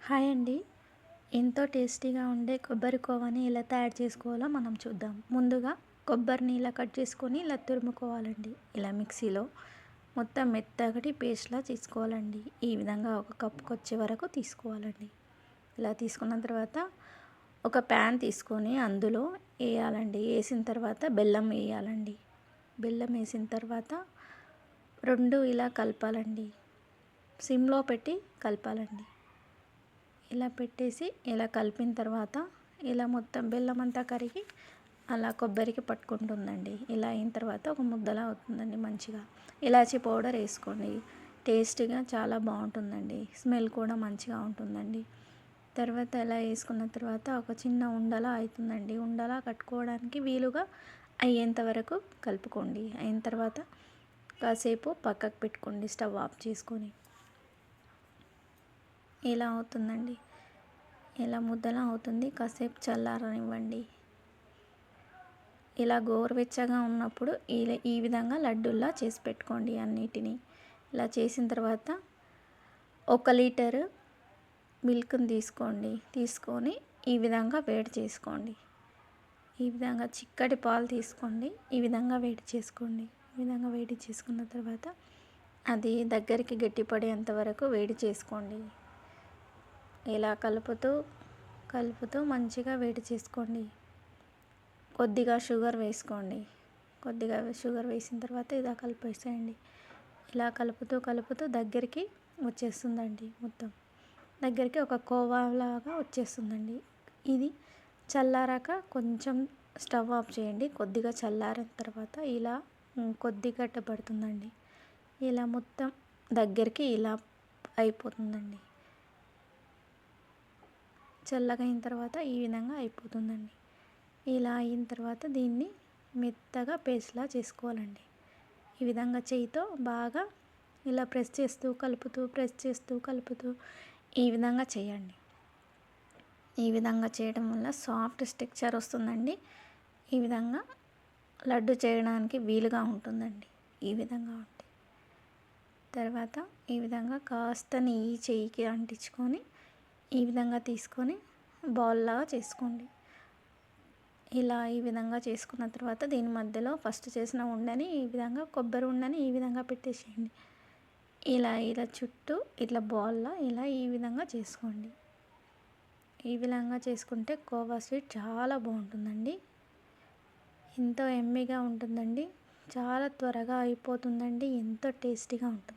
Hi అండి. ఎంతో టేస్టీగా ఉండే కొబ్బరి కోవాని ఎలా తయారు చేసుకోవాలో మనం చూద్దాం. ముందుగా కొబ్బరిని ఇలా కట్ చేసుకొని ఇలా తురుముకోవాలండి. ఇలా మిక్సీలో మొత్తం మెత్తగటి పేస్ట్‌లా చేసుకోవాలండి. ఈ విధంగా ఒక కప్పుకొచ్చే వరకు తీసుకోవాలండి. ఇలా తీసుకున్న తర్వాత ఒక ప్యాన్ తీసుకొని అందులో వేయాలండి. వేసిన తర్వాత బెల్లం వేయాలండి. బెల్లం వేసిన తర్వాత 2 ఇలా కలపాలండి. సిమ్‌లో పెట్టి కలపాలండి. ఇలా పెట్టేసి ఇలా కలిపిన తర్వాత ఇలా మొత్తం బెల్లం అంతా కరిగి అలా కొబ్బరికి పట్టుకుంటుందండి. ఇలా అయిన తర్వాత ఒక ముద్దలా అవుతుందండి మంచిగా. ఇలాచీ పౌడర్ వేసుకోండి. టేస్ట్గా చాలా బాగుంటుందండి. స్మెల్ కూడా మంచిగా ఉంటుందండి. తర్వాత ఇలా వేసుకున్న తర్వాత ఒక చిన్న ఉండలా అవుతుందండి. ఉండలా కట్టుకోవడానికి వీలుగా అయ్యేంత వరకు కలుపుకోండి. అయిన తర్వాత కాసేపు పక్కకు పెట్టుకోండి స్టవ్ ఆఫ్ చేసుకొని. ఇలా అవుతుందండి. ఇలా ముద్దలా అవుతుంది. కాసేపు చల్లారనివ్వండి. ఇలా గోరువెచ్చగా ఉన్నప్పుడు ఈ విధంగా లడ్డూల్లా చేసి పెట్టుకోండి అన్నిటినీ. ఇలా చేసిన తర్వాత 1 లీటరు మిల్క్ని తీసుకోండి. తీసుకొని ఈ విధంగా వేడి చేసుకోండి. ఈ విధంగా చిక్కటి పాలు తీసుకోండి. ఈ విధంగా వేడి చేసుకోండి. ఈ విధంగా వేడి చేసుకున్న తర్వాత అది దగ్గరికి గట్టిపడేంత వరకు వేడి చేసుకోండి. ఇలా కలుపుతూ మంచిగా వేడి చేసుకోండి. కొద్దిగా షుగర్ వేసుకోండి. కొద్దిగా షుగర్ వేసిన తర్వాత ఇలా కలిపేసేయండి. ఇలా కలుపుతూ దగ్గరికి వచ్చేస్తుందండి. మొత్తం దగ్గరికి ఒక కోవాలాగా వచ్చేస్తుందండి. ఇది చల్లారాక కొంచెం స్టవ్ ఆఫ్ చేయండి. కొద్దిగా చల్లారిన తర్వాత ఇలా కొద్దిగా గడ్డపడుతుందండి. ఇలా మొత్తం దగ్గరికి ఇలా అయిపోతుందండి. చల్లగా అయిన తర్వాత ఈ విధంగా అయిపోతుందండి. ఇలా అయిన తర్వాత దీన్ని మెత్తగా పేస్ట్‌లా చేసుకోవాలండి. ఈ విధంగా చేయితో బాగా ఇలా ప్రెస్ చేస్తూ కలుపుతూ ఈ విధంగా చేయండి. ఈ విధంగా చేయడం వల్ల సాఫ్ట్ టెక్స్చర్ వస్తుందండి. ఈ విధంగా లడ్డు చేయడానికి వీలుగా ఉంటుందండి. ఈ విధంగా ఉంటే తర్వాత ఈ విధంగా కాస్త నెయ్యి చేయికి అంటించుకొని ఈ విధంగా తీసుకొని బాల్‌లాగా చేసుకోండి. ఇలా ఈ విధంగా చేసుకున్న తర్వాత దీని మధ్యలో ఫస్ట్ చేసిన ఉండని ఈ విధంగా కొబ్బరి ఉండని ఈ విధంగా పెట్టేసేయండి. ఇలా చుట్టూ ఇట్లా బాల్‌లా ఇలా ఈ విధంగా చేసుకోండి. ఈ విధంగా చేసుకుంటే కోవా స్వీట్ చాలా బాగుంటుందండి. ఎంతో యమ్మీగా ఉంటుందండి. చాలా త్వరగా అయిపోతుందండి. ఎంతో టేస్టీగా ఉంటుంది.